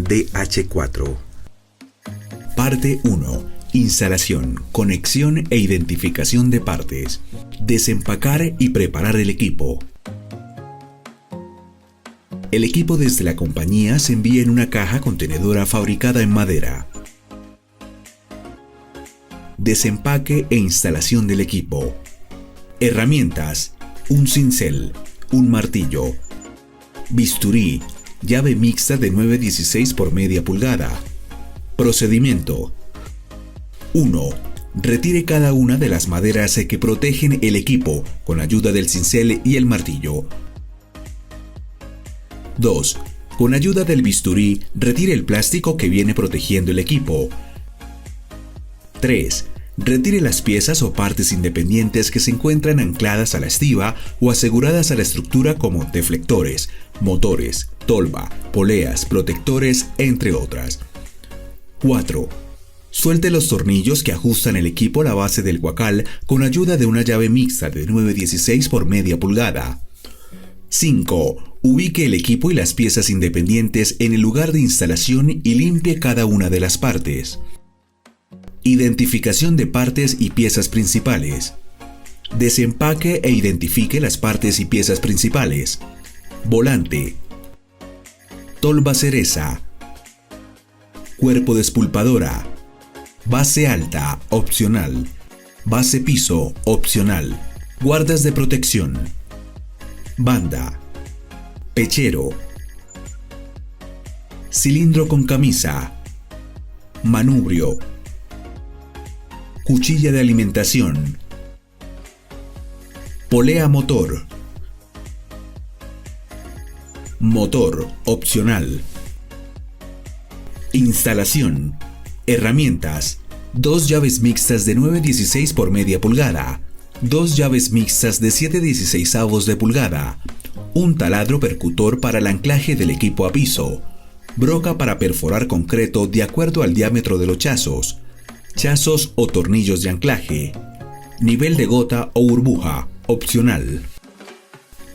DH4. Parte 1. Instalación, conexión e identificación de partes. Desempacar y preparar el equipo. El equipo desde la compañía se envía en una caja contenedora fabricada en madera. Desempaque e instalación del equipo. Herramientas: un cincel, un martillo, bisturí, llave mixta de 9/16 por media pulgada. Procedimiento: 1. Retire cada una de las maderas que protegen el equipo con ayuda del cincel y el martillo. 2. Con ayuda del bisturí, retire el plástico que viene protegiendo el equipo. 3. Retire las piezas o partes independientes que se encuentran ancladas a la estiba o aseguradas a la estructura como deflectores, motores, tolva, poleas, protectores, entre otras. 4. Suelte los tornillos que ajustan el equipo a la base del guacal con ayuda de una llave mixta de 9/16 por media pulgada. 5. Ubique el equipo y las piezas independientes en el lugar de instalación y limpie cada una de las partes. Identificación de partes y piezas principales. Desempaque e identifique las partes y piezas principales. Volante. Tolva cereza. Cuerpo de espulpadora. Base alta, opcional. Base piso, opcional. Guardas de protección. Banda. Pechero. Cilindro con camisa. Manubrio. Cuchilla de alimentación. Polea motor. Motor, opcional. Instalación. Herramientas: 2 llaves mixtas de 9/16 por media pulgada, 2 llaves mixtas de 7/16 de pulgada, un taladro percutor para el anclaje del equipo a piso, broca para perforar concreto de acuerdo al diámetro de los chazos, chazos o tornillos de anclaje, nivel de gota o burbuja, opcional.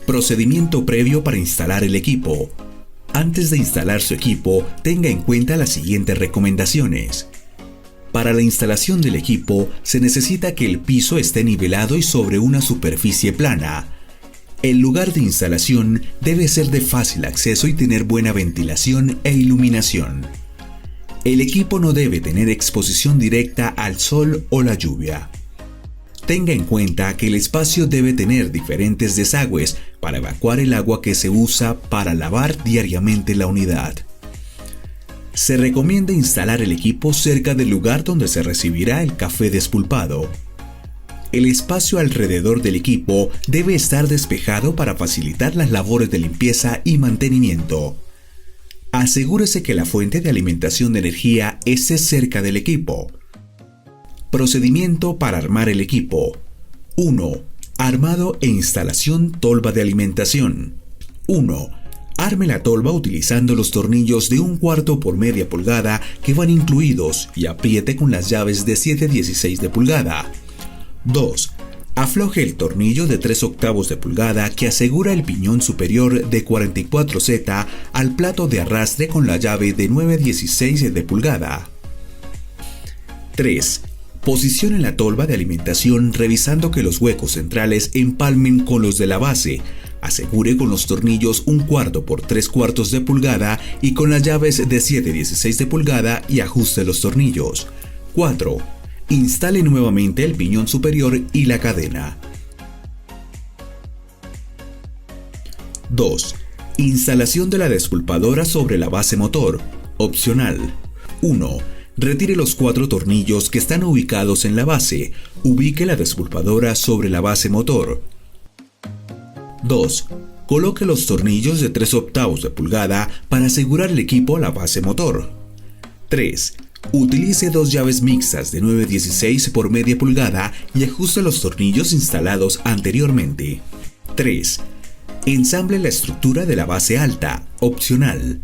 Procedimiento previo para instalar el equipo. Antes de instalar su equipo, tenga en cuenta las siguientes recomendaciones. Para la instalación del equipo, se necesita que el piso esté nivelado y sobre una superficie plana. El lugar de instalación debe ser de fácil acceso y tener buena ventilación e iluminación. El equipo no debe tener exposición directa al sol o la lluvia. Tenga en cuenta que el espacio debe tener diferentes desagües para evacuar el agua que se usa para lavar diariamente la unidad. Se recomienda instalar el equipo cerca del lugar donde se recibirá el café despulpado. El espacio alrededor del equipo debe estar despejado para facilitar las labores de limpieza y mantenimiento. Asegúrese que la fuente de alimentación de energía esté cerca del equipo. Procedimiento para armar el equipo. 1. Armado e instalación tolva de alimentación. 1. Arme la tolva utilizando los tornillos de 1/4 por media pulgada que van incluidos y apriete con las llaves de 7/16 de pulgada. 2. Afloje el tornillo de 3/8 de pulgada que asegura el piñón superior de 44Z al plato de arrastre con la llave de 9/16 de pulgada. 3. Posicione la tolva de alimentación revisando que los huecos centrales empalmen con los de la base. Asegure con los tornillos 1/4 por 3/4 de pulgada y con las llaves de 7/16 de pulgada y ajuste los tornillos. 4. Instale nuevamente el piñón superior y la cadena. 2. Instalación de la despulpadora sobre la base motor. Opcional. 1. Retire los 4 tornillos que están ubicados en la base. Ubique la despulpadora sobre la base motor. 2. Coloque los tornillos de 3/8 de pulgada para asegurar el equipo a la base motor. 3. Utilice 2 llaves mixtas de 9/16 por media pulgada y ajuste los tornillos instalados anteriormente. 3. Ensamble la estructura de la base alta, opcional.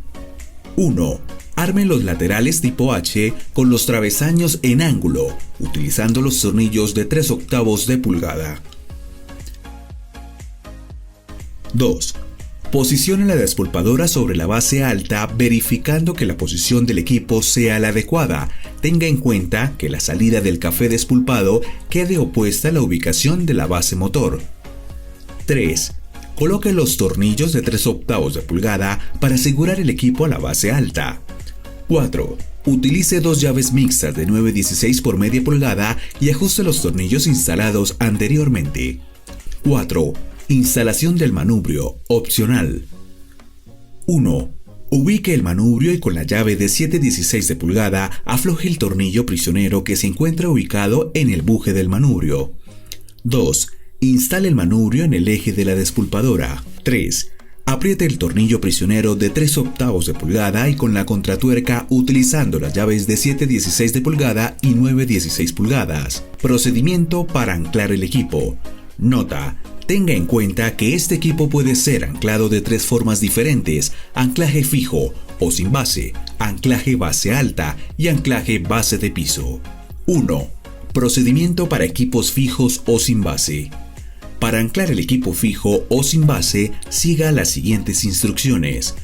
1. Arme los laterales tipo H con los travesaños en ángulo, utilizando los tornillos de 3/8 de pulgada. 2. Posicione la despulpadora sobre la base alta verificando que la posición del equipo sea la adecuada. Tenga en cuenta que la salida del café despulpado quede opuesta a la ubicación de la base motor. 3. Coloque los tornillos de 3/8 de pulgada para asegurar el equipo a la base alta. 4. Utilice 2 llaves mixtas de 9/16 por media pulgada y ajuste los tornillos instalados anteriormente. 4. Instalación del manubrio, opcional. 1. Ubique el manubrio y con la llave de 7/16 de pulgada afloje el tornillo prisionero que se encuentra ubicado en el buje del manubrio. 2. Instale el manubrio en el eje de la despulpadora. 3. Apriete el tornillo prisionero de 3/8 de pulgada y con la contratuerca utilizando las llaves de 7/16 de pulgada y 9/16 pulgadas. Procedimiento para anclar el equipo. Nota: tenga en cuenta que este equipo puede ser anclado de 3 formas diferentes: anclaje fijo o sin base, anclaje base alta y anclaje base de piso. 1. Procedimiento para equipos fijos o sin base. Para anclar el equipo fijo o sin base, siga las siguientes instrucciones.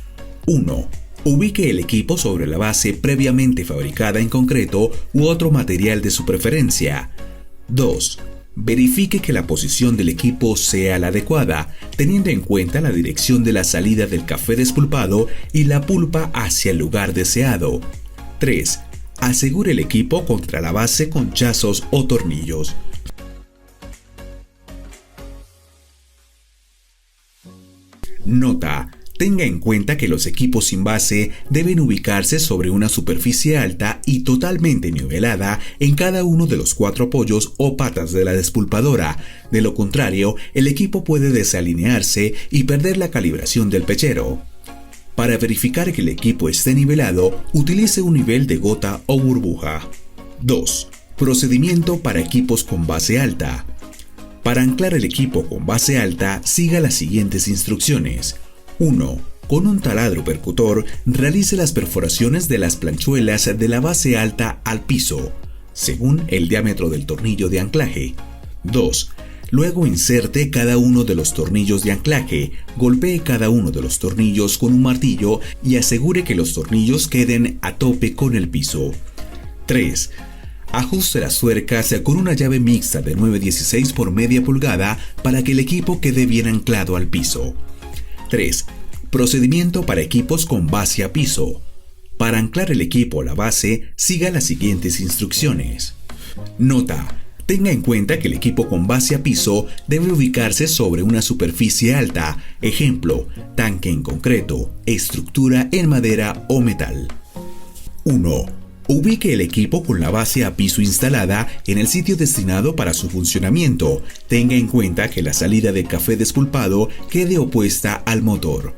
1. Ubique el equipo sobre la base previamente fabricada en concreto u otro material de su preferencia. 2. Verifique que la posición del equipo sea la adecuada, teniendo en cuenta la dirección de la salida del café despulpado y la pulpa hacia el lugar deseado. 3. Asegure el equipo contra la base con chazos o tornillos. Nota: tenga en cuenta que los equipos sin base deben ubicarse sobre una superficie alta y totalmente nivelada en cada uno de los 4 apoyos o patas de la despulpadora. De lo contrario, el equipo puede desalinearse y perder la calibración del pechero. Para verificar que el equipo esté nivelado, utilice un nivel de gota o burbuja. 2. Procedimiento para equipos con base alta. Para anclar el equipo con base alta, siga las siguientes instrucciones. 1. Con un taladro percutor, realice las perforaciones de las planchuelas de la base alta al piso, según el diámetro del tornillo de anclaje. 2. Luego inserte cada uno de los tornillos de anclaje, golpee cada uno de los tornillos con un martillo y asegure que los tornillos queden a tope con el piso. 3. Ajuste las tuercas con una llave mixta de 9/16 por media pulgada para que el equipo quede bien anclado al piso. 3. Procedimiento para equipos con base a piso. Para anclar el equipo a la base, siga las siguientes instrucciones. Nota: tenga en cuenta que el equipo con base a piso debe ubicarse sobre una superficie alta, ejemplo, tanque en concreto, estructura en madera o metal. 1. Ubique el equipo con la base a piso instalada en el sitio destinado para su funcionamiento. Tenga en cuenta que la salida del café despulpado quede opuesta al motor.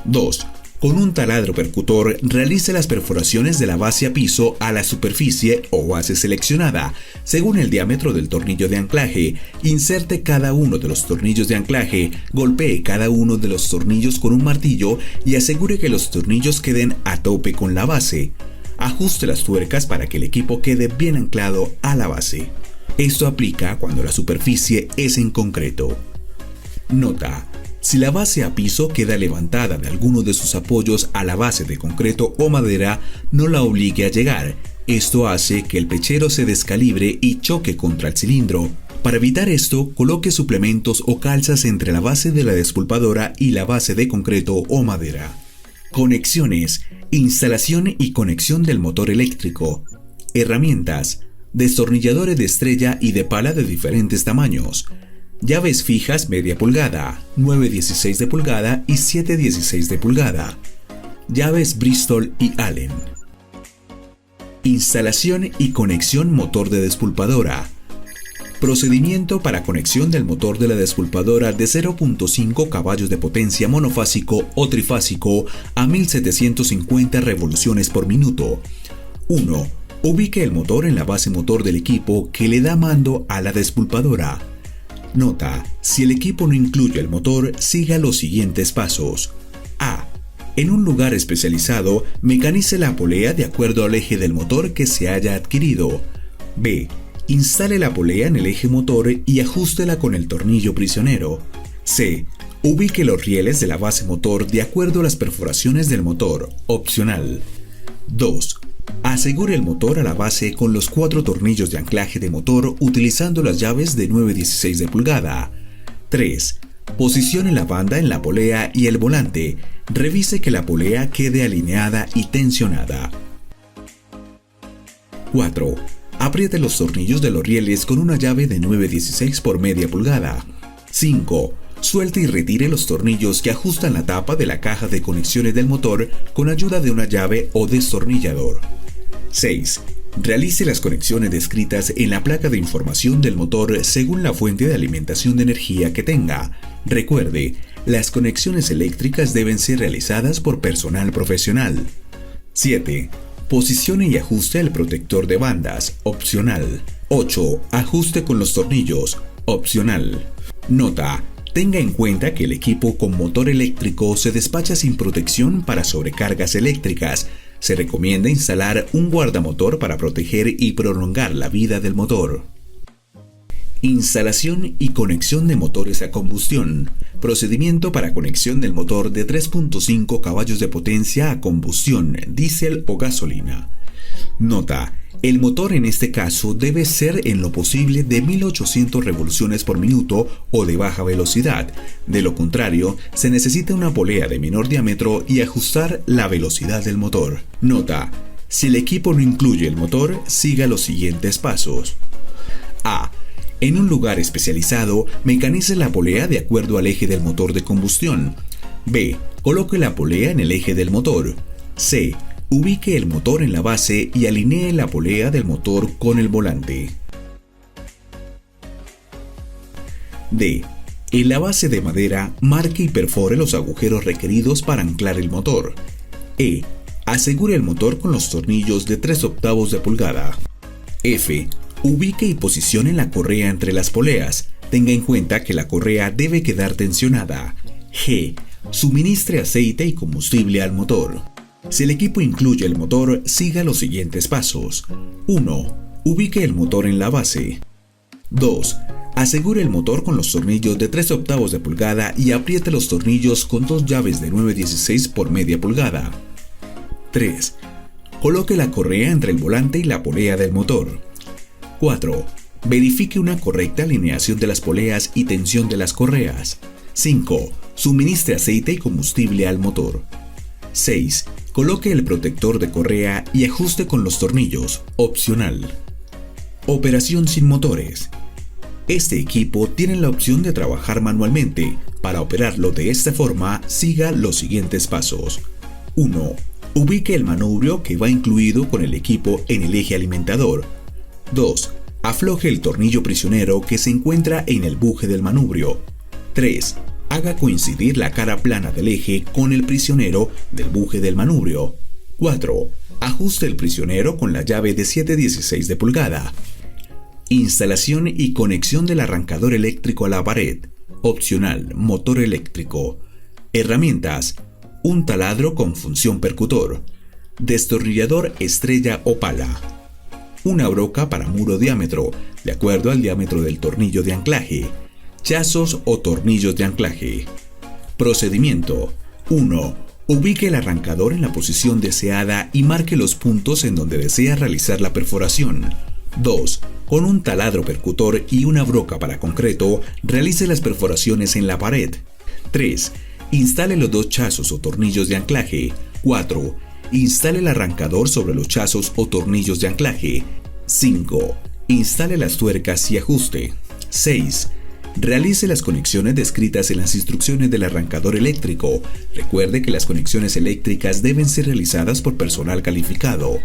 2. Con un taladro percutor, realice las perforaciones de la base a piso a la superficie o base seleccionada, según el diámetro del tornillo de anclaje. Inserte cada uno de los tornillos de anclaje, golpee cada uno de los tornillos con un martillo y asegure que los tornillos queden a tope con la base. Ajuste las tuercas para que el equipo quede bien anclado a la base. Esto aplica cuando la superficie es en concreto. Nota: si la base a piso queda levantada de alguno de sus apoyos a la base de concreto o madera, no la obligue a llegar. Esto hace que el pechero se descalibre y choque contra el cilindro. Para evitar esto, coloque suplementos o calzas entre la base de la despulpadora y la base de concreto o madera. Conexiones: instalación y conexión del motor eléctrico. Herramientas: destornilladores de estrella y de pala de diferentes tamaños. Llaves fijas media pulgada, 9/16 de pulgada y 7/16 de pulgada. Llaves Bristol y Allen. Instalación y conexión motor de despulpadora. Procedimiento para conexión del motor de la despulpadora de 0.5 caballos de potencia monofásico o trifásico a 1750 revoluciones por minuto. 1. Ubique el motor en la base motor del equipo que le da mando a la despulpadora. Nota: si el equipo no incluye el motor, siga los siguientes pasos. A. En un lugar especializado, mecanice la polea de acuerdo al eje del motor que se haya adquirido. B. Instale la polea en el eje motor y ajústela con el tornillo prisionero. C. Ubique los rieles de la base motor de acuerdo a las perforaciones del motor, opcional. 2. Asegure el motor a la base con los 4 tornillos de anclaje de motor utilizando las llaves de 9/16 de pulgada. 3. Posicione la banda en la polea y el volante. Revise que la polea quede alineada y tensionada. 4. Apriete los tornillos de los rieles con una llave de 9/16 por media pulgada. 5. Suelte y retire los tornillos que ajustan la tapa de la caja de conexiones del motor con ayuda de una llave o destornillador. 6. Realice las conexiones descritas en la placa de información del motor según la fuente de alimentación de energía que tenga. Recuerde, las conexiones eléctricas deben ser realizadas por personal profesional. 7. Posicione y ajuste el protector de bandas, opcional. 8. Ajuste con los tornillos, opcional. Nota: tenga en cuenta que el equipo con motor eléctrico se despacha sin protección para sobrecargas eléctricas. Se recomienda instalar un guardamotor para proteger y prolongar la vida del motor. Instalación y conexión de motores a combustión. Procedimiento para conexión del motor de 3.5 caballos de potencia a combustión, diésel o gasolina. Nota: el motor en este caso debe ser en lo posible de 1800 revoluciones por minuto o de baja velocidad. De lo contrario, se necesita una polea de menor diámetro y ajustar la velocidad del motor. Nota: si el equipo no incluye el motor, siga los siguientes pasos. A. En un lugar especializado, mecanice la polea de acuerdo al eje del motor de combustión. B. Coloque la polea en el eje del motor. C. Ubique el motor en la base y alinee la polea del motor con el volante. D. En la base de madera, marque y perfore los agujeros requeridos para anclar el motor. E. Asegure el motor con los tornillos de 3/8 de pulgada. F. Ubique y posicione la correa entre las poleas. Tenga en cuenta que la correa debe quedar tensionada. G. Suministre aceite y combustible al motor. Si el equipo incluye el motor, siga los siguientes pasos. 1. Ubique el motor en la base. 2. Asegure el motor con los tornillos de 3/8 de pulgada y apriete los tornillos con 2 llaves de 9/16 por media pulgada. 3. Coloque la correa entre el volante y la polea del motor. 4. Verifique una correcta alineación de las poleas y tensión de las correas. 5. Suministre aceite y combustible al motor. 6. Coloque el protector de correa y ajuste con los tornillos, opcional. Operación sin motores. Este equipo tiene la opción de trabajar manualmente. Para operarlo de esta forma, siga los siguientes pasos. 1. Ubique el manubrio que va incluido con el equipo en el eje alimentador. 2. Afloje el tornillo prisionero que se encuentra en el buje del manubrio. 3. Haga coincidir la cara plana del eje con el prisionero del buje del manubrio. 4. Ajuste el prisionero con la llave de 7/16 de pulgada. Instalación y conexión del arrancador eléctrico a la pared. Opcional, motor eléctrico. Herramientas: un taladro con función percutor. Destornillador estrella o pala. Una broca para muro diámetro, de acuerdo al diámetro del tornillo de anclaje. Chazos o tornillos de anclaje. Procedimiento: 1. Ubique el arrancador en la posición deseada y marque los puntos en donde desea realizar la perforación. 2. Con un taladro percutor y una broca para concreto, realice las perforaciones en la pared. 3. Instale los 2 chazos o tornillos de anclaje. 4. Instale el arrancador sobre los chazos o tornillos de anclaje. 5. Instale las tuercas y ajuste. 6. Realice las conexiones descritas en las instrucciones del arrancador eléctrico. Recuerde que las conexiones eléctricas deben ser realizadas por personal calificado.